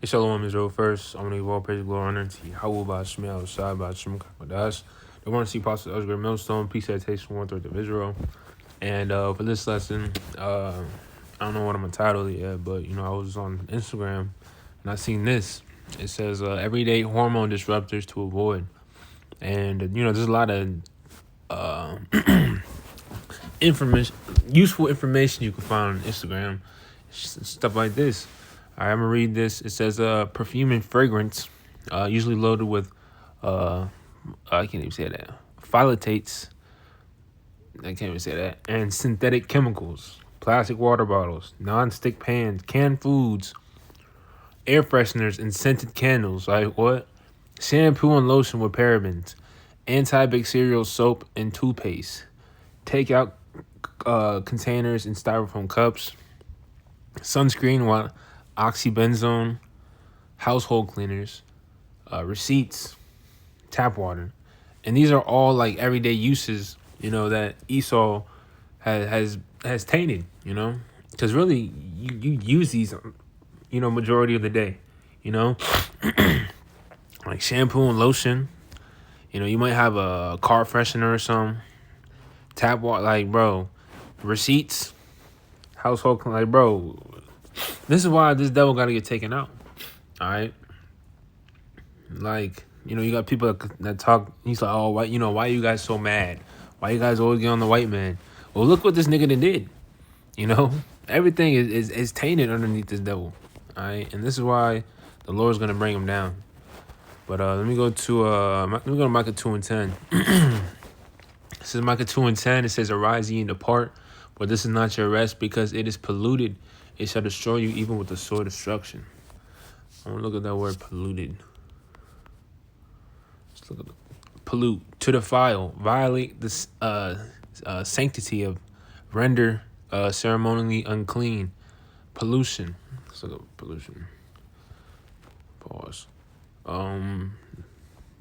Shalom Israel first. I'm going to give all praise, glory, honor to Yahweh by Shemel, Shai by Shem Kakadash. The one to see Apostle Oscar Millstone, peace citation, one third of Israel. And for this lesson, I don't know what I'm going to title it yet, but I was on Instagram and I seen this. It says everyday hormone disruptors to avoid. And there's a lot of information, useful information you can find on Instagram, stuff like this. All right, I'm gonna read this. It says perfume and fragrance, usually loaded with I can't even say that. Phthalates. I can't even say that. And synthetic chemicals, plastic water bottles, non-stick pans, canned foods, air fresheners, and scented candles. Like what? Shampoo and lotion with parabens, antibacterial soap and toothpaste, takeout containers and styrofoam cups, sunscreen, oxybenzone, household cleaners, receipts, tap water, and these are all like everyday uses. That Esau has tainted. Because really you use these. Majority of the day. Like shampoo and lotion. You might have a car freshener or something. Tap water, like bro, receipts, household, like bro. This is why this devil got to get taken out. All right. Like, you got people that talk. He's like, oh, why you guys so mad? Why you guys always get on the white man? Well, look what this nigga done did. Everything is tainted underneath this devil. All right. And this is why the Lord's going to bring him down. But let me go to Micah 2:10. It says Micah 2:10. It says, arise ye and depart, for this is not your rest, because it is polluted. It shall destroy you even with the sword of destruction. I want to look at that word polluted. Let's look at the pollute, to defile, violate the sanctity of, render ceremonially unclean, pollution. Let's look at pollution. Pause.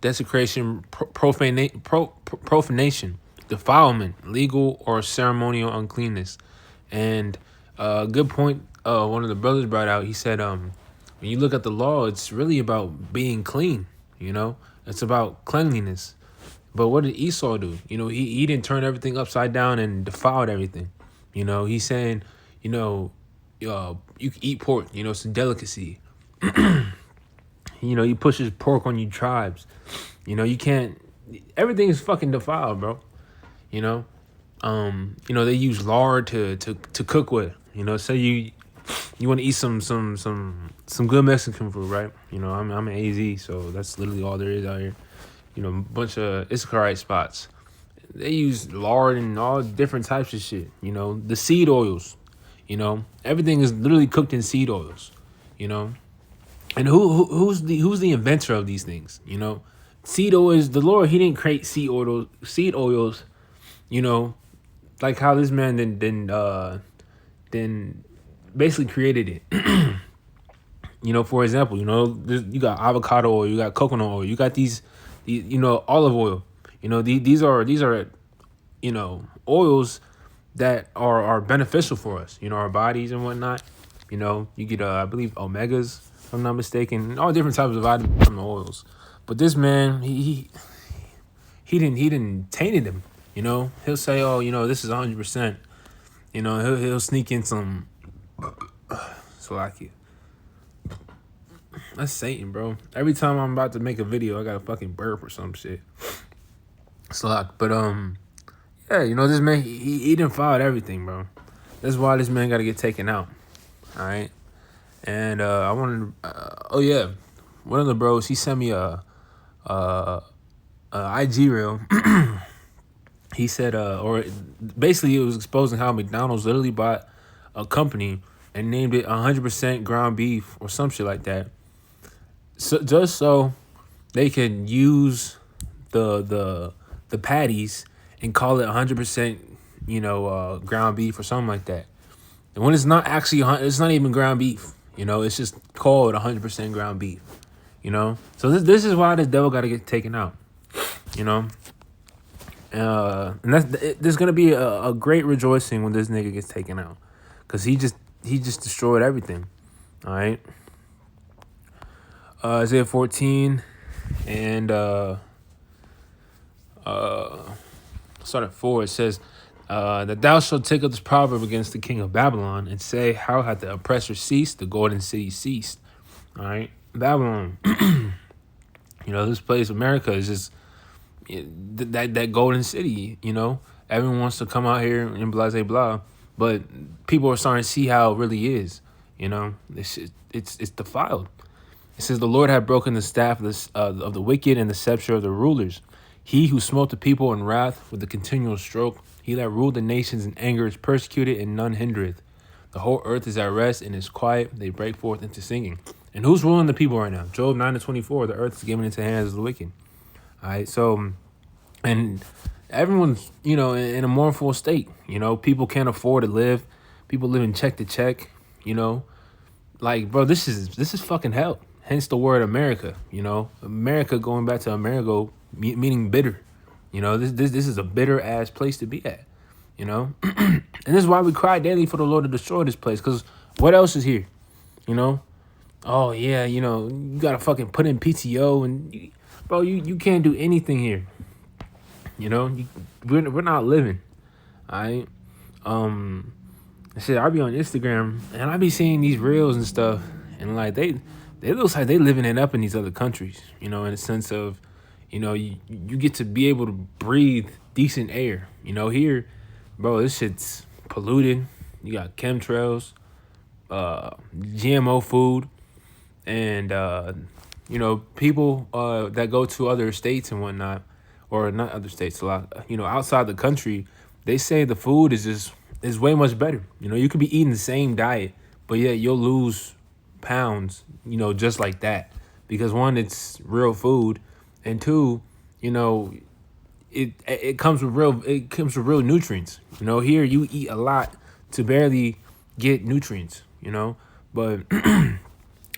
Desecration, profanation, defilement, legal or ceremonial uncleanness. And good point. One of the brothers brought out. He said, when you look at the law, it's really about being clean. It's about cleanliness. But what did Esau do? He didn't turn everything upside down and defiled everything. He's saying, you can eat pork. It's a delicacy. He pushes pork on you tribes. You can't. Everything is fucking defiled, bro. They use lard to cook with. Say you want to eat some good Mexican food, right? I'm an AZ, so that's literally all there is out here. A bunch of Issacharite spots. They use lard and all different types of shit. The seed oils. Everything is literally cooked in seed oils. And who's the inventor of these things? Seed oils. The Lord, he didn't create seed oils. Like how this man then basically created it. For example, you got avocado oil, you got coconut oil, you got these olive oil. These are oils that are beneficial for us. Our bodies and whatnot. You get I believe omegas, if I'm not mistaken, all different types of vitamins from the oils. But this man, he didn't tainted them. He'll say, oh, this is 100%. He'll sneak in some. Slovakia. That's Satan, bro. Every time I'm about to make a video, I got a fucking burp or some shit. Slock. But yeah, this man, he done filed everything, bro. That's why this man got to get taken out. All right. And I wanted. Oh yeah, one of the bros, he sent me a IG reel. He said, or basically it was exposing how McDonald's literally bought a company and named it 100% ground beef or some shit like that. So just so they can use the patties and call it 100%, ground beef or something like that. And when it's not actually, it's not even ground beef. It's just called 100% ground beef. So this is why this devil got to get taken out. And there's gonna be a great rejoicing when this nigga gets taken out, cause he just destroyed everything. All right. Isaiah 14 and start at 4. It says, that thou shalt take up this proverb against the king of Babylon and say, how hath the oppressor ceased? The golden city ceased. All right. Babylon, this place, America, is just that golden city, Everyone wants to come out here and blah, blah, blah. But people are starting to see how it really is, It's defiled. It says, the Lord had broken the staff of the wicked and the scepter of the rulers. He who smote the people in wrath with a continual stroke, he that ruled the nations in anger is persecuted and none hindereth. The whole earth is at rest and is quiet. They break forth into singing. And who's ruling the people right now? Job 9:24. The earth is given into the hands of the wicked. All right. So, and everyone's, in a mournful state. People can't afford to live. People live in check to check, Like, bro, this is fucking hell. Hence the word America, America, going back to Amerigo, meaning bitter. This is a bitter ass place to be at, And this is why we cry daily for the Lord to destroy this place. Because what else is here? Oh yeah, you gotta fucking put in PTO and bro, you can't do anything here. We're not living. All right. I be on Instagram and I be seeing these reels and stuff, and like they looks like they living it up in these other countries, in a sense of, you get to be able to breathe decent air. Here, bro, this shit's polluted. You got chemtrails, GMO food, and people that go to other states and whatnot, or not other states, a lot, outside the country, they say the food is way much better. You could be eating the same diet, but yet you'll lose pounds, just like that. Because one, it's real food, and two, it comes with real nutrients. Here you eat a lot to barely get nutrients, But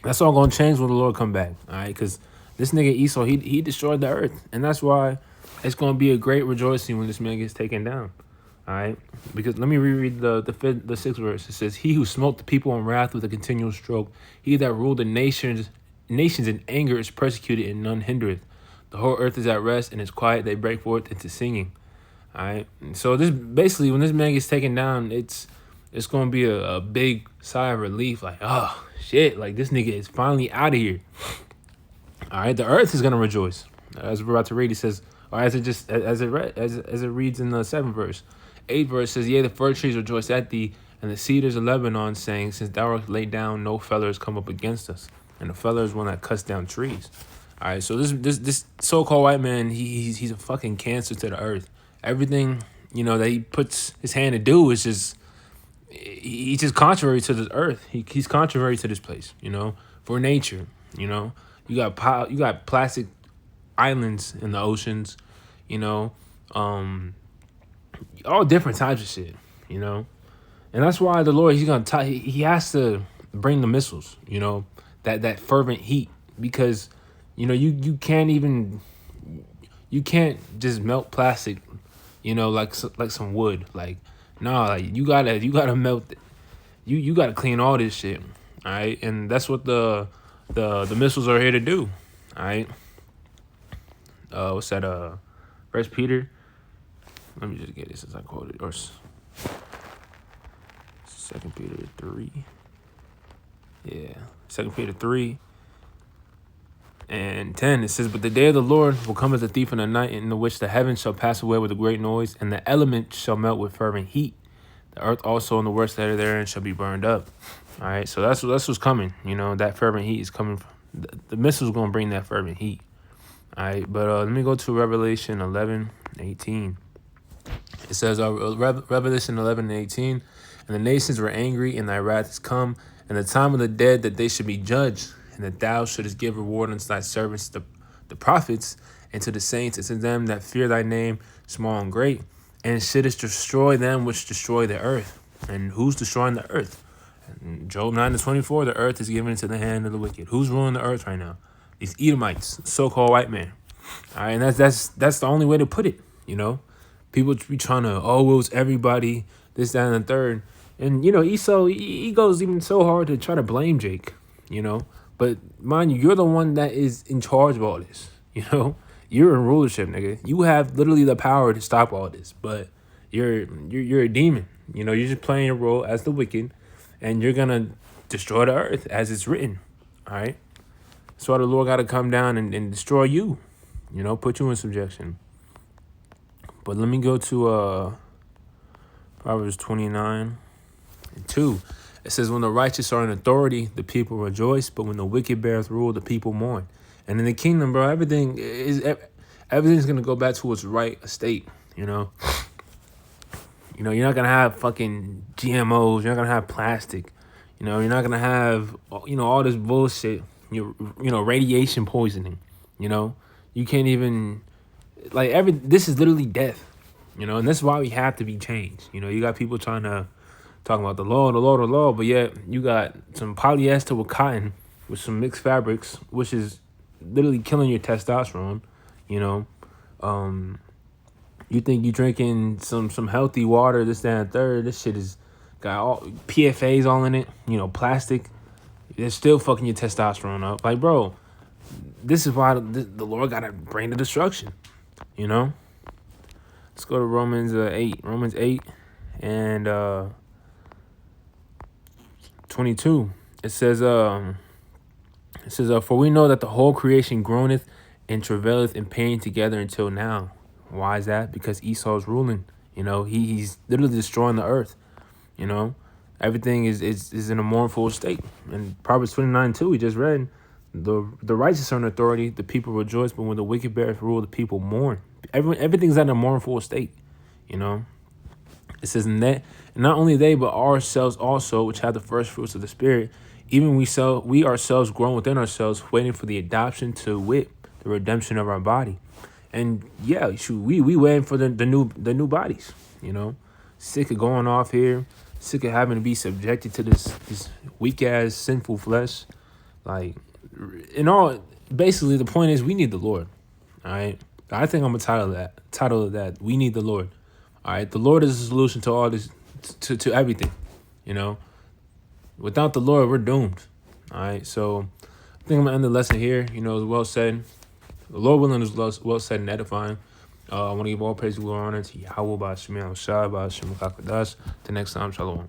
that's all gonna change when the Lord come back, all right? Because this nigga Esau, he destroyed the earth, and that's why it's gonna be a great rejoicing when this man gets taken down. All right, because let me reread the sixth verse. It says, "He who smote the people in wrath with a continual stroke, he that ruled the nations in anger is persecuted and none hindereth. The whole earth is at rest and is quiet. They break forth into singing." All right, and so this basically, when this man gets taken down, it's gonna be a big sigh of relief. Like, oh shit, like this nigga is finally out of here. All right, the earth is gonna rejoice. As we're about to read, it says, or as it reads in the 7th verse. 8th verse says, "Yea, the fir trees rejoice at thee, and the cedars of Lebanon, saying, Since thou art laid down, no feller has come up against us." And the feller is one that cuts down trees. All right, so this so-called white man, he's a fucking cancer to the earth. Everything that he puts his hand to do is just he's just contrary to the earth. He's contrary to this place. For nature. You got plastic islands in the oceans. All different types of shit, and that's why the Lord, he has to bring the missiles, that fervent heat, because you can't just melt plastic, like some wood, like nah, like you gotta melt it, you gotta clean all this shit, all right, and that's what the missiles are here to do, all right. What's that? First Peter. Let me just get this as I quoted, or 2 Peter 3. Yeah, 2 Peter 3 and 10. It says, "But the day of the Lord will come as a thief in the night, in the which the heavens shall pass away with a great noise, and the elements shall melt with fervent heat. The earth also and the works that are therein shall be burned up." All right, so that's what's coming. That fervent heat is coming. The missile's gonna bring that fervent heat. All right, but let me go to Revelation 11:18. It says, Revelation 11:18, "And the nations were angry, and thy wrath is come, and the time of the dead that they should be judged, and that thou shouldest give reward unto thy servants, the prophets, and to the saints, and to them that fear thy name, small and great, and shouldest destroy them which destroy the earth." And who's destroying the earth? And Job 9:24, the earth is given into the hand of the wicked. Who's ruling the earth right now? These Edomites, so-called white men. All right, and that's the only way to put it, People be trying to, it was everybody, this, that, and the third. And, Esau, he goes even so hard to try to blame Jake, But But mind you, you're the one that is in charge of all this. You know, you're in rulership, nigga. You have literally the power to stop all this, but you're a demon. You know, you're just playing your role as the wicked, and you're gonna destroy the earth as it's written. All right. That's why the Lord got to come down and destroy you. You know, put you in subjection. But let me go to Proverbs 29:2. It says, when the righteous are in authority, the people rejoice, but when the wicked beareth rule, the people mourn. And in the kingdom, bro, everything's gonna go back to its right estate. You know, you're not gonna have fucking GMOs. You're not gonna have plastic. You know, you're not gonna have all this bullshit. Radiation poisoning. You know, you can't even this is literally death. You know, and that's why we have to be changed. You know, you got people trying to talking about the law, but yet you got some polyester with cotton with some mixed fabrics, which is literally killing your testosterone. You know, you think you drinking some healthy water, this, that, and third. This shit is got all PFAs all in it. You know, plastic. It's still fucking your testosterone up. Like, bro, this is why the Lord got to bring the destruction. You know. Let's go to Romans 8. Romans 8 and 22. It says, for we know that the whole creation groaneth and travaileth in pain together until now. Why is that? Because Esau's ruling. You know, he's literally destroying the earth. You know, everything is in a mournful state. And Proverbs 29:2, we just read, the righteous are in authority, the people rejoice, but when the wicked beareth rule, the people mourn. Everything's in a mournful state. You know, it says, and not only they, but ourselves also, which have the first fruits of the Spirit, even we ourselves grown within ourselves, waiting for the adoption, to wit, the redemption of our body. And yeah, we waiting for the new bodies. You know, sick of going off here, sick of having to be subjected to this weak ass sinful flesh. Like, basically the point is we need the Lord. All right, I think I'm gonna title of that. We need the Lord. All right, the Lord is the solution to all this, to everything. You know, without the Lord, we're doomed. All right, so I think I'm gonna end the lesson here. You know, it's well said. The Lord willing is well said and edifying. I want to give all praise and glory and honor to Yahweh, Ba'ashem, Shai, Ba'ashem, Kakadash. Till next time, Shalom.